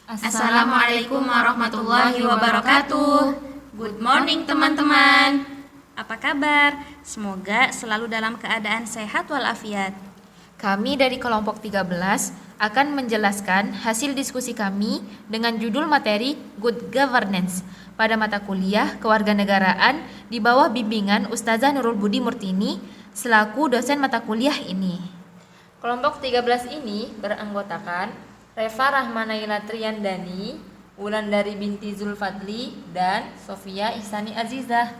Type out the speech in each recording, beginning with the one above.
Assalamualaikum warahmatullahi wabarakatuh. Good morning teman-teman. Apa kabar? Semoga selalu dalam keadaan sehat walafiat. Kami dari kelompok 13 akan menjelaskan hasil diskusi kami dengan judul materi Good Governance pada mata kuliah Kewarganegaraan di bawah bimbingan Ustazah Nurul Budi Murtini selaku dosen mata kuliah ini. Kelompok 13 ini beranggotakan Reva Rahmanaila Triandani, Wulandari binti Zulfadli, dan Sofia Ihsani Azizah.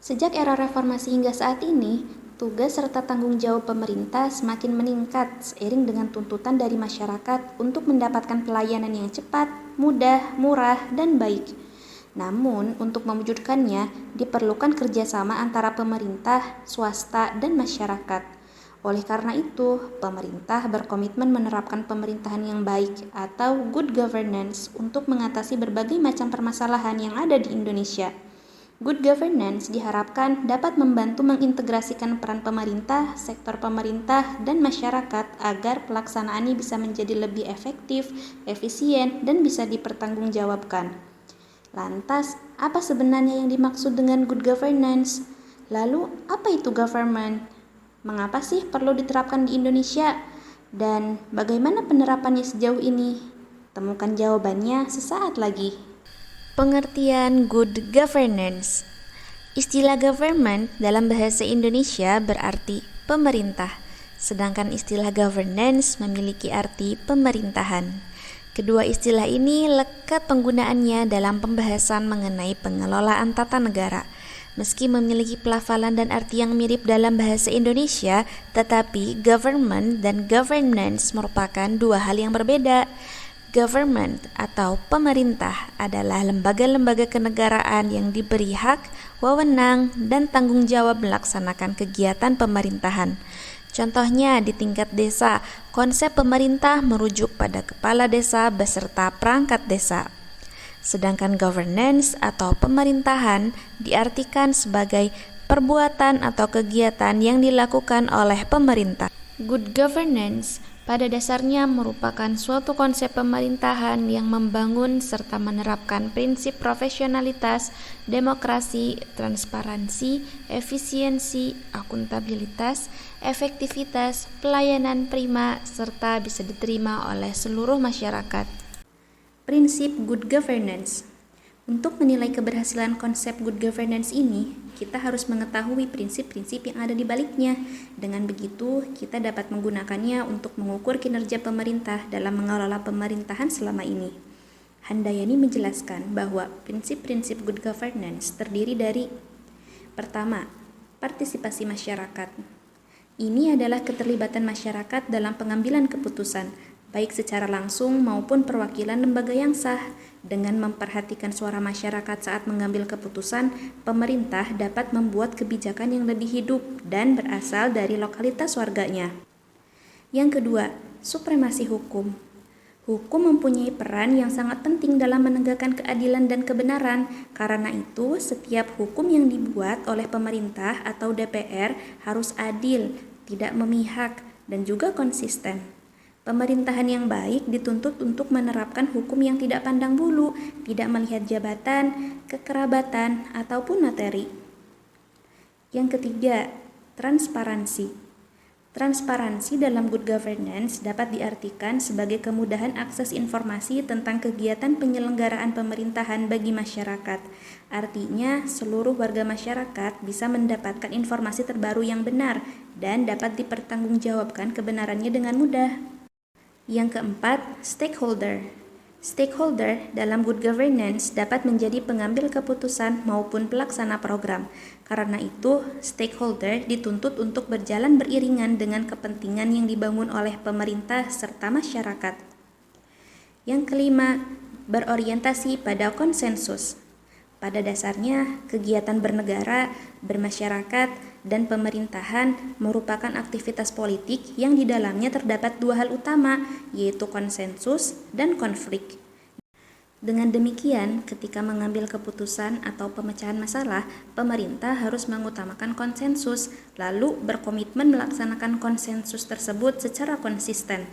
Sejak era reformasi hingga saat ini, tugas serta tanggung jawab pemerintah semakin meningkat seiring dengan tuntutan dari masyarakat untuk mendapatkan pelayanan yang cepat, mudah, murah, dan baik. Namun, untuk mewujudkannya diperlukan kerjasama antara pemerintah, swasta, dan masyarakat. Oleh karena itu, pemerintah berkomitmen menerapkan pemerintahan yang baik atau good governance untuk mengatasi berbagai macam permasalahan yang ada di Indonesia. Good governance diharapkan dapat membantu mengintegrasikan peran pemerintah, sektor pemerintah, dan masyarakat agar pelaksanaan ini bisa menjadi lebih efektif, efisien, dan bisa dipertanggungjawabkan. Lantas, apa sebenarnya yang dimaksud dengan good governance? Lalu, apa itu government? Mengapa sih perlu diterapkan di Indonesia? Dan bagaimana penerapannya sejauh ini? Temukan jawabannya sesaat lagi. Pengertian good governance. Istilah government dalam bahasa Indonesia berarti pemerintah, sedangkan istilah governance memiliki arti pemerintahan. Kedua istilah ini lekat penggunaannya dalam pembahasan mengenai pengelolaan tata negara. Meski memiliki pelafalan dan arti yang mirip dalam bahasa Indonesia, tetapi government dan governance merupakan dua hal yang berbeda. Government atau pemerintah adalah lembaga-lembaga kenegaraan yang diberi hak, wewenang, dan tanggung jawab melaksanakan kegiatan pemerintahan. Contohnya di tingkat desa, konsep pemerintah merujuk pada kepala desa beserta perangkat desa. Sedangkan governance atau pemerintahan diartikan sebagai perbuatan atau kegiatan yang dilakukan oleh pemerintah. Good governance pada dasarnya merupakan suatu konsep pemerintahan yang membangun serta menerapkan prinsip profesionalitas, demokrasi, transparansi, efisiensi, akuntabilitas, efektivitas, pelayanan prima, serta bisa diterima oleh seluruh masyarakat. Prinsip good governance. Untuk menilai keberhasilan konsep good governance ini, kita harus mengetahui prinsip-prinsip yang ada di baliknya. Dengan begitu, kita dapat menggunakannya untuk mengukur kinerja pemerintah dalam mengelola pemerintahan selama ini. Handayani menjelaskan bahwa prinsip-prinsip good governance terdiri dari: pertama, partisipasi masyarakat. Ini adalah keterlibatan masyarakat dalam pengambilan keputusan, baik secara langsung maupun perwakilan lembaga yang sah. Dengan memperhatikan suara masyarakat saat mengambil keputusan, pemerintah dapat membuat kebijakan yang lebih hidup dan berasal dari lokalitas warganya. Yang kedua, supremasi hukum. Hukum mempunyai peran yang sangat penting dalam menegakkan keadilan dan kebenaran. Karena itu, setiap hukum yang dibuat oleh pemerintah atau DPR harus adil, tidak memihak, dan juga konsisten. Pemerintahan yang baik dituntut untuk menerapkan hukum yang tidak pandang bulu, tidak melihat jabatan, kekerabatan, ataupun materi. Yang ketiga, transparansi. Transparansi dalam good governance dapat diartikan sebagai kemudahan akses informasi tentang kegiatan penyelenggaraan pemerintahan bagi masyarakat. Artinya, seluruh warga masyarakat bisa mendapatkan informasi terbaru yang benar dan dapat dipertanggungjawabkan kebenarannya dengan mudah. Yang keempat, stakeholder. Stakeholder dalam good governance dapat menjadi pengambil keputusan maupun pelaksana program. Karena itu, stakeholder dituntut untuk berjalan beriringan dengan kepentingan yang dibangun oleh pemerintah serta masyarakat. Yang kelima, berorientasi pada konsensus. Pada dasarnya, kegiatan bernegara, bermasyarakat, dan pemerintahan merupakan aktivitas politik yang di dalamnya terdapat dua hal utama, yaitu konsensus dan konflik. Dengan demikian, ketika mengambil keputusan atau pemecahan masalah, pemerintah harus mengutamakan konsensus, lalu berkomitmen melaksanakan konsensus tersebut secara konsisten.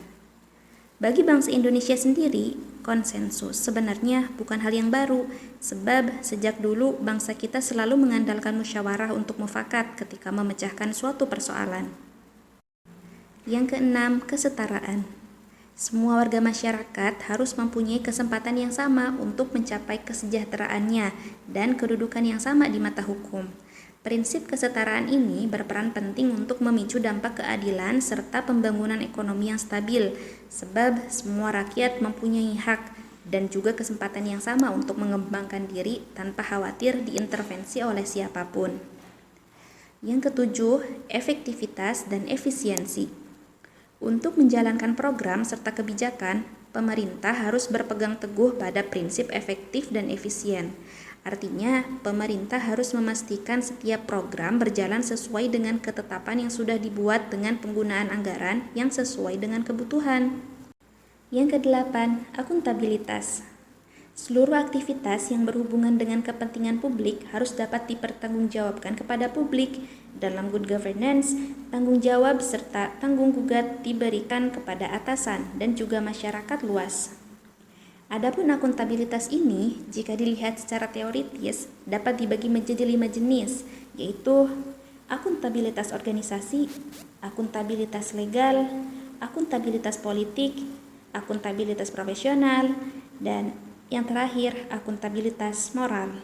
Bagi bangsa Indonesia sendiri, konsensus sebenarnya bukan hal yang baru, sebab sejak dulu bangsa kita selalu mengandalkan musyawarah untuk mufakat ketika memecahkan suatu persoalan. Yang keenam, kesetaraan. Semua warga masyarakat harus mempunyai kesempatan yang sama untuk mencapai kesejahteraannya dan kedudukan yang sama di mata hukum. Prinsip kesetaraan ini berperan penting untuk memicu dampak keadilan serta pembangunan ekonomi yang stabil, sebab semua rakyat mempunyai hak dan juga kesempatan yang sama untuk mengembangkan diri tanpa khawatir diintervensi oleh siapapun. Yang ketujuh, efektivitas dan efisiensi. Untuk menjalankan program serta kebijakan, pemerintah harus berpegang teguh pada prinsip efektif dan efisien. Artinya, pemerintah harus memastikan setiap program berjalan sesuai dengan ketetapan yang sudah dibuat dengan penggunaan anggaran yang sesuai dengan kebutuhan. Yang kedelapan, akuntabilitas. Seluruh aktivitas yang berhubungan dengan kepentingan publik harus dapat dipertanggungjawabkan kepada publik. Dalam good governance, tanggung jawab serta tanggung gugat diberikan kepada atasan dan juga masyarakat luas. Adapun akuntabilitas ini, jika dilihat secara teoritis, dapat dibagi menjadi 5 jenis, yaitu akuntabilitas organisasi, akuntabilitas legal, akuntabilitas politik, akuntabilitas profesional, dan yang terakhir, akuntabilitas moral.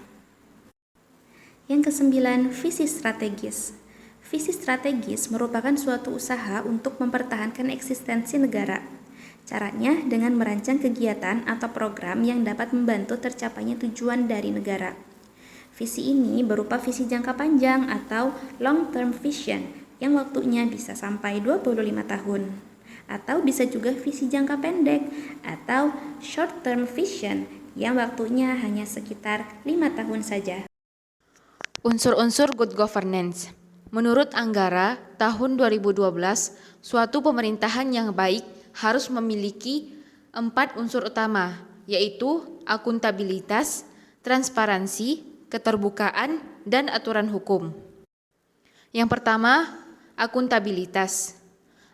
Yang kesembilan, visi strategis. Visi strategis merupakan suatu usaha untuk mempertahankan eksistensi negara. Caranya dengan merancang kegiatan atau program yang dapat membantu tercapainya tujuan dari negara. Visi ini berupa visi jangka panjang atau long term vision yang waktunya bisa sampai 25 tahun. Atau bisa juga visi jangka pendek atau short term vision yang waktunya hanya sekitar 5 tahun saja. Unsur-unsur good governance. Menurut Anggara, tahun 2012, suatu pemerintahan yang baik harus memiliki 4 unsur utama, yaitu akuntabilitas, transparansi, keterbukaan, dan aturan hukum. Yang pertama, akuntabilitas.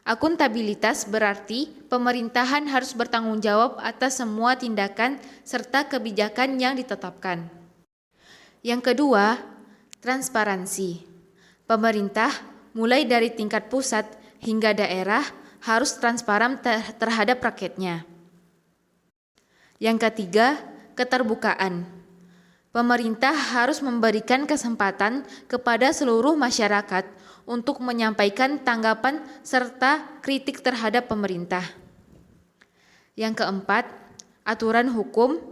Akuntabilitas berarti pemerintahan harus bertanggung jawab atas semua tindakan serta kebijakan yang ditetapkan. Yang kedua, transparansi. Pemerintah, mulai dari tingkat pusat hingga daerah, harus transparan terhadap rakyatnya. Yang ketiga, keterbukaan. Pemerintah harus memberikan kesempatan kepada seluruh masyarakat untuk menyampaikan tanggapan serta kritik terhadap pemerintah. Yang keempat, aturan hukum.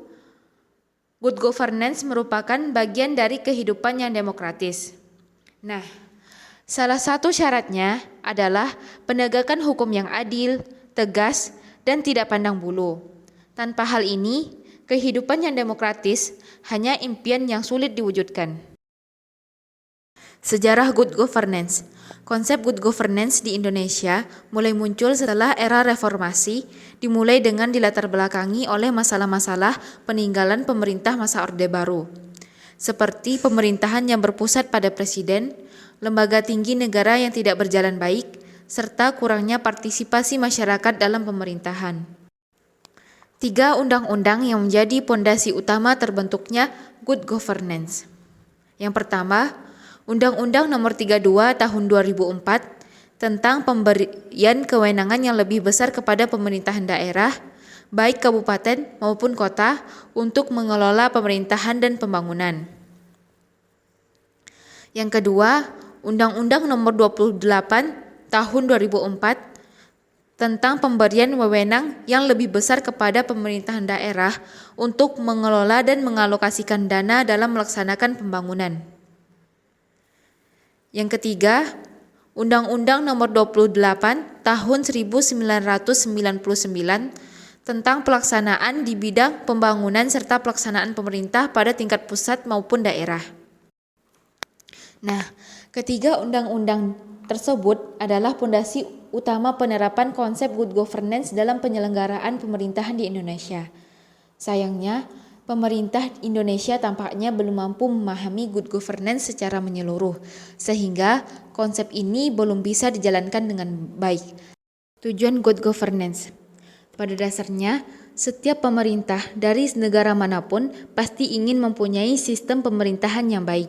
Good governance merupakan bagian dari kehidupan yang demokratis. Nah, salah satu syaratnya adalah penegakan hukum yang adil, tegas, dan tidak pandang bulu. Tanpa hal ini, kehidupan yang demokratis hanya impian yang sulit diwujudkan. Sejarah good governance. Konsep good governance di Indonesia mulai muncul setelah era reformasi, dimulai dengan dilatar belakangi oleh masalah-masalah peninggalan pemerintah masa Orde Baru, seperti pemerintahan yang berpusat pada presiden, lembaga tinggi negara yang tidak berjalan baik, serta kurangnya partisipasi masyarakat dalam pemerintahan. 3 undang-undang yang menjadi pondasi utama terbentuknya good governance. Yang pertama, Undang-Undang Nomor 32 Tahun 2004 tentang pemberian kewenangan yang lebih besar kepada pemerintahan daerah, baik kabupaten maupun kota, untuk mengelola pemerintahan dan pembangunan. Yang kedua, Undang-Undang Nomor 28 Tahun 2004 tentang pemberian wewenang yang lebih besar kepada pemerintahan daerah untuk mengelola dan mengalokasikan dana dalam melaksanakan pembangunan. Yang ketiga, Undang-Undang Nomor 28 Tahun 1999 tentang pelaksanaan di bidang pembangunan serta pelaksanaan pemerintah pada tingkat pusat maupun daerah. Nah, ketiga undang-undang tersebut adalah pondasi utama penerapan konsep good governance dalam penyelenggaraan pemerintahan di Indonesia. Sayangnya, pemerintah Indonesia tampaknya belum mampu memahami good governance secara menyeluruh, sehingga konsep ini belum bisa dijalankan dengan baik. Tujuan good governance. Pada dasarnya, setiap pemerintah dari negara manapun pasti ingin mempunyai sistem pemerintahan yang baik.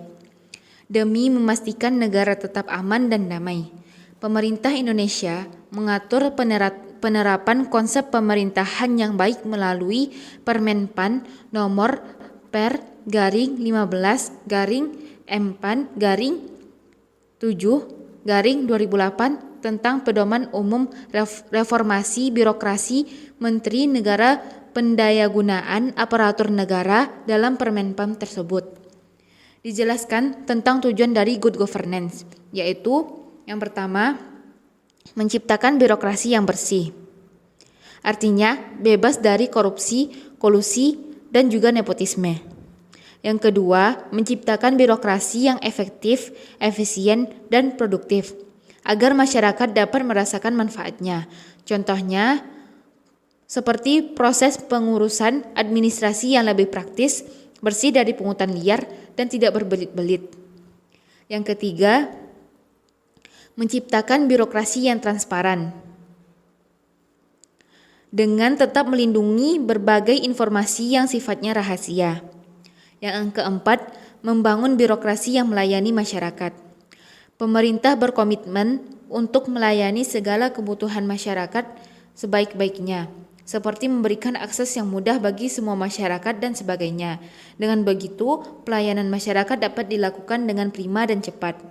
Demi memastikan negara tetap aman dan damai, pemerintah Indonesia mengatur penerapan konsep pemerintahan yang baik melalui Permenpan nomor Per-15-M-7-2008 tentang Pedoman Umum Reformasi Birokrasi Menteri Negara Pendayagunaan Aparatur Negara. Dalam Permenpan tersebut dijelaskan tentang tujuan dari good governance, yaitu yang pertama, menciptakan birokrasi yang bersih. Artinya, bebas dari korupsi, kolusi, dan juga nepotisme. Yang kedua, menciptakan birokrasi yang efektif, efisien, dan produktif, agar masyarakat dapat merasakan manfaatnya. Contohnya, seperti proses pengurusan administrasi yang lebih praktis, bersih dari pungutan liar, dan tidak berbelit-belit. Yang ketiga, menciptakan birokrasi yang transparan, dengan tetap melindungi berbagai informasi yang sifatnya rahasia. Yang keempat, membangun birokrasi yang melayani masyarakat. Pemerintah berkomitmen untuk melayani segala kebutuhan masyarakat sebaik-baiknya, seperti memberikan akses yang mudah bagi semua masyarakat dan sebagainya. Dengan begitu, pelayanan masyarakat dapat dilakukan dengan prima dan cepat.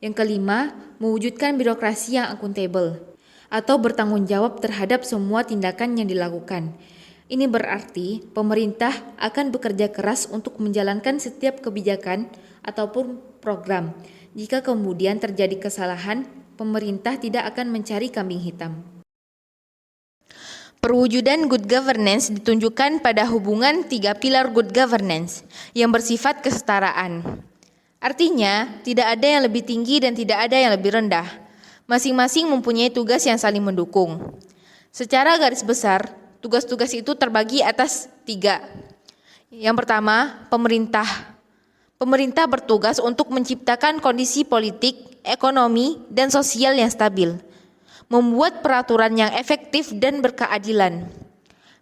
Yang kelima, mewujudkan birokrasi yang akuntabel atau bertanggung jawab terhadap semua tindakan yang dilakukan. Ini berarti pemerintah akan bekerja keras untuk menjalankan setiap kebijakan ataupun program. Jika kemudian terjadi kesalahan, pemerintah tidak akan mencari kambing hitam. Perwujudan good governance ditunjukkan pada hubungan 3 pilar good governance yang bersifat kesetaraan. Artinya, tidak ada yang lebih tinggi dan tidak ada yang lebih rendah. Masing-masing mempunyai tugas yang saling mendukung. Secara garis besar, tugas-tugas itu terbagi atas 3. Yang pertama, pemerintah. Pemerintah bertugas untuk menciptakan kondisi politik, ekonomi, dan sosial yang stabil, membuat peraturan yang efektif dan berkeadilan,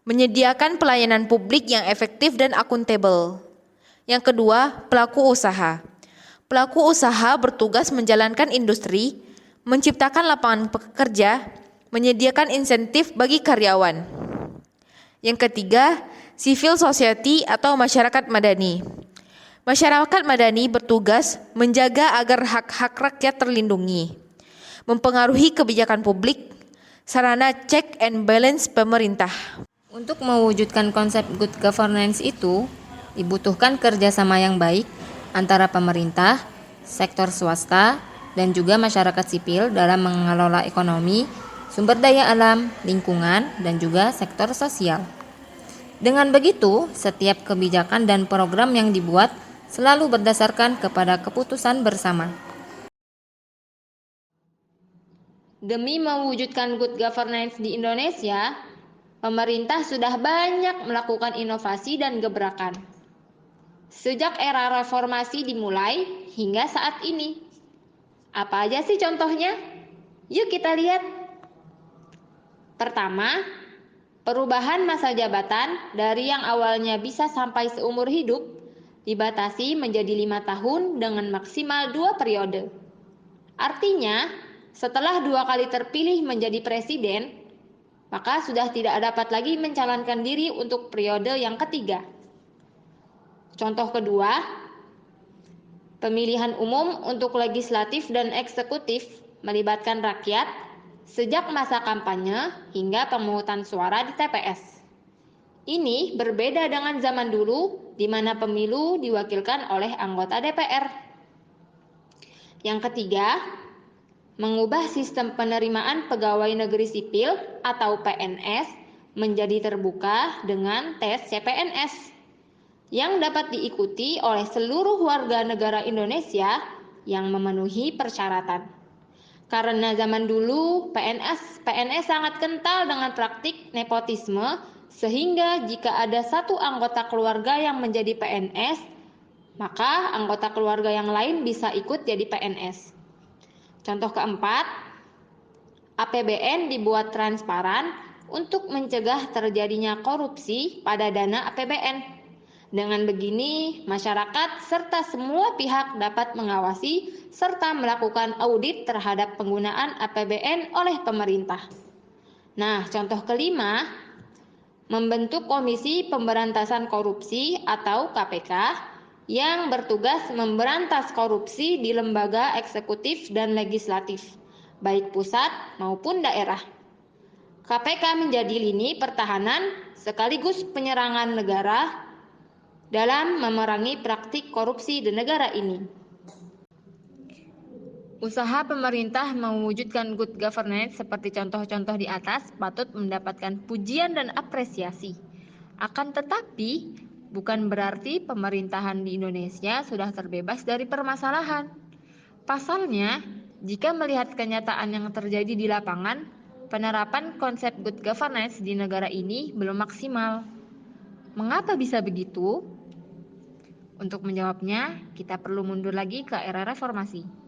menyediakan pelayanan publik yang efektif dan akuntabel. Yang kedua, pelaku usaha. Pelaku usaha bertugas menjalankan industri, menciptakan lapangan pekerja, menyediakan insentif bagi karyawan. Yang ketiga, civil society atau masyarakat madani. Masyarakat madani bertugas menjaga agar hak-hak rakyat terlindungi, mempengaruhi kebijakan publik, sarana check and balance pemerintah. Untuk mewujudkan konsep good governance itu, dibutuhkan kerjasama yang baik antara pemerintah, sektor swasta, dan juga masyarakat sipil dalam mengelola ekonomi, sumber daya alam, lingkungan, dan juga sektor sosial. Dengan begitu, setiap kebijakan dan program yang dibuat selalu berdasarkan kepada keputusan bersama. Demi mewujudkan good governance di Indonesia, pemerintah sudah banyak melakukan inovasi dan gebrakan. Sejak era reformasi dimulai hingga saat ini. Apa aja sih contohnya? Yuk kita lihat. Pertama, perubahan masa jabatan dari yang awalnya bisa sampai seumur hidup dibatasi menjadi 5 tahun dengan maksimal 2 periode. Artinya, setelah 2 kali terpilih menjadi presiden, maka sudah tidak dapat lagi mencalonkan diri untuk periode yang ketiga. Contoh kedua, pemilihan umum untuk legislatif dan eksekutif melibatkan rakyat sejak masa kampanye hingga pemungutan suara di TPS. Ini berbeda dengan zaman dulu di mana pemilu diwakilkan oleh anggota DPR. Yang ketiga, mengubah sistem penerimaan pegawai negeri sipil atau PNS menjadi terbuka dengan tes CPNS yang dapat diikuti oleh seluruh warga negara Indonesia yang memenuhi persyaratan. Karena zaman dulu PNS sangat kental dengan praktik nepotisme, sehingga jika ada satu anggota keluarga yang menjadi PNS, maka anggota keluarga yang lain bisa ikut jadi PNS. Contoh keempat, APBN dibuat transparan untuk mencegah terjadinya korupsi pada dana APBN. Dengan begini, masyarakat serta semua pihak dapat mengawasi serta melakukan audit terhadap penggunaan APBN oleh pemerintah. Nah, contoh kelima, membentuk Komisi Pemberantasan Korupsi atau KPK yang bertugas memberantas korupsi di lembaga eksekutif dan legislatif, baik pusat maupun daerah. KPK menjadi lini pertahanan sekaligus penyerangan negara dalam memerangi praktik korupsi di negara ini. Usaha pemerintah mewujudkan good governance seperti contoh-contoh di atas patut mendapatkan pujian dan apresiasi. Akan tetapi, bukan berarti pemerintahan di Indonesia sudah terbebas dari permasalahan. Pasalnya, jika melihat kenyataan yang terjadi di lapangan, penerapan konsep good governance di negara ini belum maksimal. Mengapa bisa begitu? Untuk menjawabnya, kita perlu mundur lagi ke era reformasi.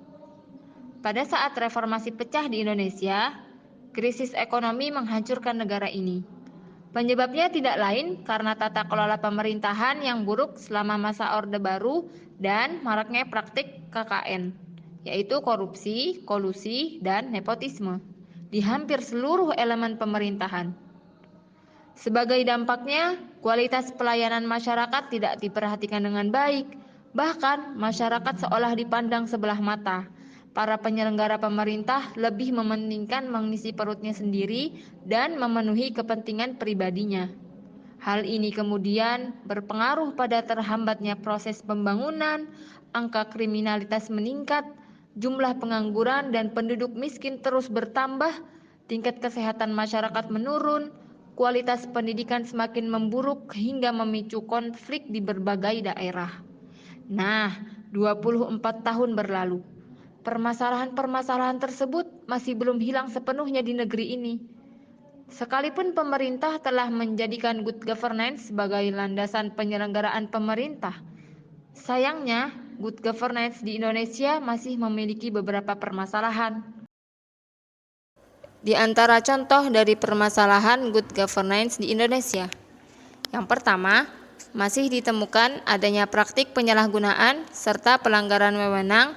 Pada saat reformasi pecah di Indonesia, krisis ekonomi menghancurkan negara ini. Penyebabnya tidak lain karena tata kelola pemerintahan yang buruk selama masa Orde Baru dan maraknya praktik KKN, yaitu korupsi, kolusi, dan nepotisme di hampir seluruh elemen pemerintahan. Sebagai dampaknya, kualitas pelayanan masyarakat tidak diperhatikan dengan baik, bahkan masyarakat seolah dipandang sebelah mata. Para penyelenggara pemerintah lebih mementingkan mengisi perutnya sendiri dan memenuhi kepentingan pribadinya. Hal ini kemudian berpengaruh pada terhambatnya proses pembangunan, angka kriminalitas meningkat, jumlah pengangguran dan penduduk miskin terus bertambah, tingkat kesehatan masyarakat menurun, kualitas pendidikan semakin memburuk hingga memicu konflik di berbagai daerah. Nah, 24 tahun berlalu. Permasalahan-permasalahan tersebut masih belum hilang sepenuhnya di negeri ini. Sekalipun pemerintah telah menjadikan good governance sebagai landasan penyelenggaraan pemerintah, sayangnya good governance di Indonesia masih memiliki beberapa permasalahan. Di antara contoh dari permasalahan good governance di Indonesia, yang pertama, masih ditemukan adanya praktik penyalahgunaan serta pelanggaran wewenang.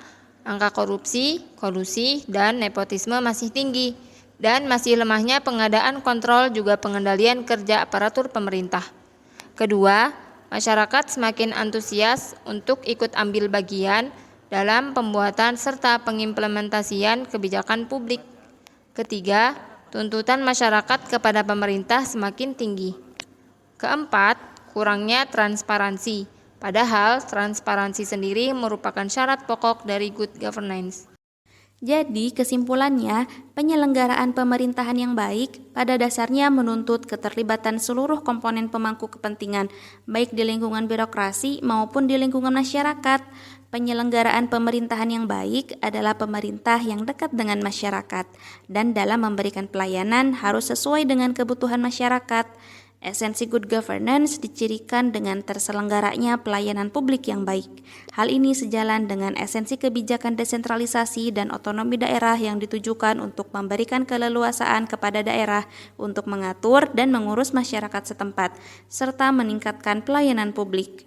Angka korupsi, kolusi, dan nepotisme masih tinggi, dan masih lemahnya pengadaan kontrol juga pengendalian kerja aparatur pemerintah. Kedua, masyarakat semakin antusias untuk ikut ambil bagian dalam pembuatan serta pengimplementasian kebijakan publik. Ketiga, tuntutan masyarakat kepada pemerintah semakin tinggi. Keempat, kurangnya transparansi. Padahal transparansi sendiri merupakan syarat pokok dari good governance. Jadi, kesimpulannya, penyelenggaraan pemerintahan yang baik pada dasarnya menuntut keterlibatan seluruh komponen pemangku kepentingan, baik di lingkungan birokrasi maupun di lingkungan masyarakat. Penyelenggaraan pemerintahan yang baik adalah pemerintah yang dekat dengan masyarakat, dan dalam memberikan pelayanan harus sesuai dengan kebutuhan masyarakat. Esensi good governance dicirikan dengan terselenggaranya pelayanan publik yang baik. Hal ini sejalan dengan esensi kebijakan desentralisasi dan otonomi daerah yang ditujukan untuk memberikan keleluasaan kepada daerah untuk mengatur dan mengurus masyarakat setempat, serta meningkatkan pelayanan publik.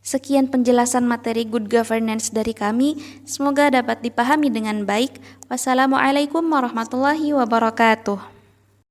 Sekian penjelasan materi good governance dari kami, semoga dapat dipahami dengan baik. Wassalamualaikum warahmatullahi wabarakatuh.